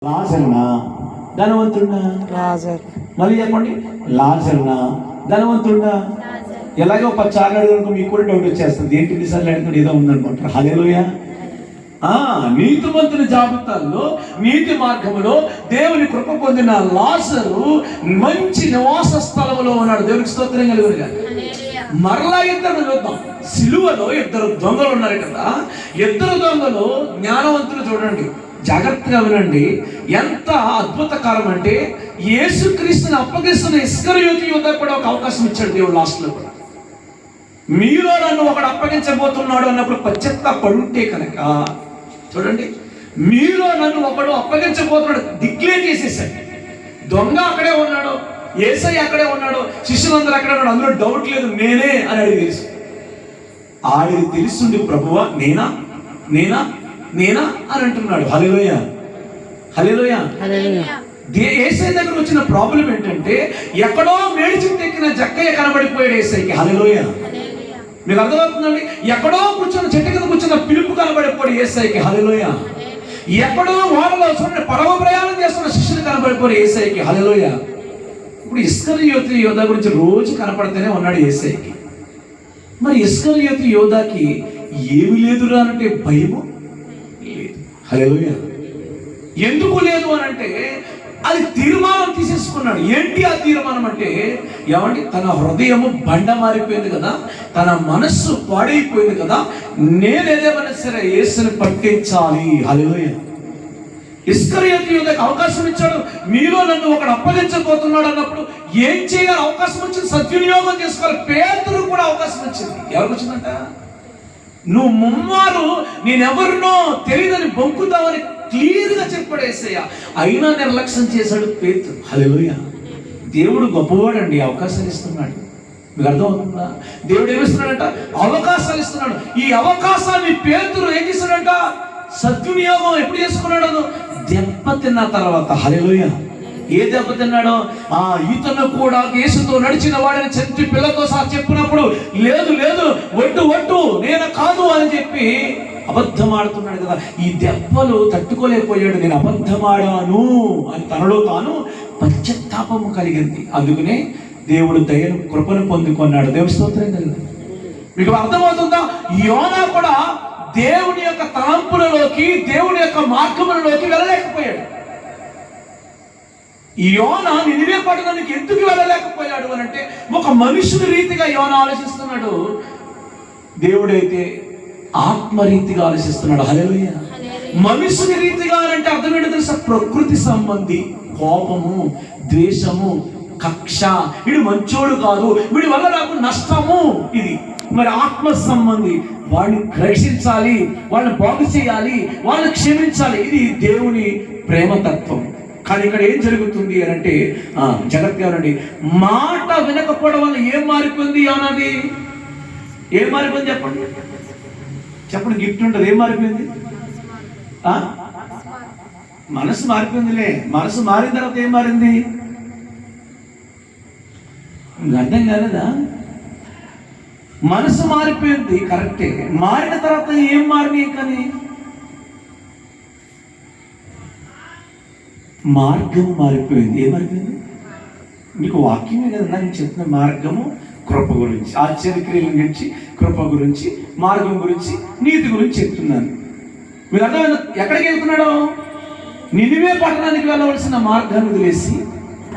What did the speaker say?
లాజరునా ధనవంతుడా? లాజరు. మళ్ళీ చెప్పండి, లాజరునా ధనవంతుడా? ఎలాగో 10 సార్లు అడిగినందుకు మీకు కూడా డౌట్ వచ్చేస్తుంది, ఏంటి ఇన్నిసార్లు అడిగినట్టు ఏదో ఉందనుకుంటారు. హల్లెలూయా. నీతిమంతుని జాబితాల్లో నీతి మార్గములో దేవుని కృప పొందిన లాజరు మంచి నివాస స్థలంలో ఉన్నాడు. దేవునికి స్తోత్రం కలుగునుగా. మరలా ఇద్దరు చూద్దాం. సిలువలో 2 దొంగలు ఉన్నారు కదా. 2 దొంగలు జ్ఞానవంతులు. చూడండి, జాగ్రత్తగా వినండి. ఎంత అద్భుతకరం అంటే యేసుక్రీస్తుని అప్పగిస్తున్న ఇస్కరియోతు యూదా కూడా ఒక అవకాశం ఇచ్చాడు దేవుడు లాస్ట్లో కూడా. మీలో నన్ను ఒకడు అప్పగించబోతున్నాడు అన్నప్పుడు పశ్చాత్తాపడుంటే కనుక, చూడండి, మీలో నన్ను ఒకడు అప్పగించబోతున్నాడు డిక్లేర్ చేసేసాడు. దొంగ అక్కడే ఉన్నాడు, యేసయ్య అక్కడే ఉన్నాడు, శిష్యులందరూ అక్కడే ఉన్నాడు, అందులో డౌట్ లేదు, నేనే అని అడిగి తెలుసు. ఆడికి తెలుసుండి ప్రభువా నేనా నేనా నేనా అని అంటున్నాడు. హల్లెలూయా, హల్లెలూయా. యేసయ్య దగ్గర వచ్చిన ప్రాబ్లం ఏంటంటే ఎక్కడో మేడి చెట్టు ఎక్కిన జక్కయ్య కనబడిపోయాడు యేసయ్యకి. హల్లెలూయా. మీకు అర్థమవుతుందండి? ఎక్కడో కూర్చొని చెట్టు కింద కూర్చున్న పిలుపు కనబడిపోయాడు యేసయ్యకి. హల్లెలూయా. ఎక్కడో ఓడలో చూడండి పడవ ప్రయాణం చేస్తున్న శిష్యులు కనబడిపోయాడు యేసయ్యకి. హల్లెలూయా. ఇప్పుడు ఇస్కరియోతు యోధా గురించి రోజు కనపడితేనే ఉన్నాడు యేసయ్యకి. మరి ఇస్కరియోతు యోధాకి ఏమి లేదురా అంటే భయము లేదు. హల్లెలూయా. ఎందుకు లేదు అని అంటే అది తీర్మానం తీసేసుకున్నాడు. ఏంటి ఆ తీర్మానం అంటే, ఏమండి, తన హృదయము బండ మారిపోయింది కదా, తన మనస్సు పాడైపోయింది కదా, నేనేదేమన్నా సరే యేసుని పట్టించాలి. హల్లెలూయా. ఇస్కరియోతు యూదాకి అవకాశం ఇచ్చాడు. మీలో నన్ను ఒకడు అప్పగించబోతున్నాడు అన్నప్పుడు ఏం చేయాలి? అవకాశం వచ్చింది, సద్వినియోగం చేసుకోవాలి. పేతురు కూడా అవకాశం వచ్చింది. ఎవరికి వచ్చిందంట? నువ్వు ముమ్మారు నేనెవరినో తెలియదని బొంకుతావని క్లియర్గా చెప్పాడు యేసయ్య. అయినా నిర్లక్ష్యం చేశాడు పేతురు. హల్లెలూయా. దేవుడు గొప్పవాడండి, అవకాశాలు ఇస్తున్నాడు. మీకు అర్థమవుతుందా? దేవుడు ఏమిస్తున్నాడంట? అవకాశాలు ఇస్తున్నాడు. ఈ అవకాశాన్ని పేతురు ఏం చేశాడంట? సద్వినియోగం ఎప్పుడు చేసుకున్నాడు? దెబ్బతిన్న తర్వాత. హల్లెలూయా. ఏ దెబ్బతిన్నాడో, ఇతను కూడా యేసుతో నడిచిన వాడిని చంటి పిల్లతో సహా చెప్పినప్పుడు లేదు లేదు ఒట్టు ఒట్టు నేను కాదు అని చెప్పి అబద్ధం ఆడుతున్నాడు కదా. ఈ దెబ్బలు తట్టుకోలేకపోయాడు. నేను అబద్ధమాడాను అని తనలో తాను పశ్చాత్తాపము కలిగింది. అందుకనే దేవుడు దయను కృపను పొందుకున్నాడు. దేవుని స్తోత్రం కలిగింది. మీకు అర్థమవుతుందా? యోనా కూడా దేవుని యొక్క తలంపులలోకి, దేవుని యొక్క మార్గములలోకి వెళ్ళలేకపోయాడు. యోనా నినివే పట్టణానికి ఎందుకు వెళ్ళలేకపోయాడు అని అంటే, ఒక మనుషుని రీతిగా యోనా ఆలోచిస్తున్నాడు, దేవుడైతే ఆత్మరీతిగా ఆలోచిస్తున్నాడు. హల్లెలూయా. మనుషుని రీతిగా అంటే అర్థం ఏంటో తెలుసా? ప్రకృతి సంబంధి కోపము, ద్వేషము, కక్ష, వీడు మంచోడు కాదు, వీడి వల్ల నాకు నష్టము, ఇది. మరి ఆత్మ సంబంధి, వాడిని రక్షించాలి, వాళ్ళని బాగు చేయాలి, వాళ్ళని క్షమించాలి, ఇది దేవుని ప్రేమతత్వం. కానీ ఇక్కడ ఏం జరుగుతుంది అని అంటే, జగత్తునండి, మాట వినకపోవడం వల్ల ఏం మారిపోయింది అన్నది? ఏం మారిపోయింది చెప్పండి, చెప్పండి. గిఫ్ట్ ఉంటుంది. ఏం మారిపోయింది? మనసు మారిపోయిందిలే. మనసు మారిన తర్వాత ఏం మారింది? అర్థం కాలేదా? మనసు మారిపోయింది, కరెక్టే. మారిన తర్వాత ఏం మారినాయి? కానీ మార్గము మారిపోయింది. ఏం మారిపోయింది? మీకు వాక్యమే కదా నేను చెప్తున్న. మార్గము కృప గురించి, ఆశ్చర్యక్రియల గురించి, కృప గురించి, మార్గం గురించి, నీతి గురించి చెప్తున్నాను. మీరు అర్థమైంది? ఎక్కడికి వెళ్తున్నాడో? నినివే పట్టణానికి వెళ్ళవలసిన మార్గాన్ని వదిలేసి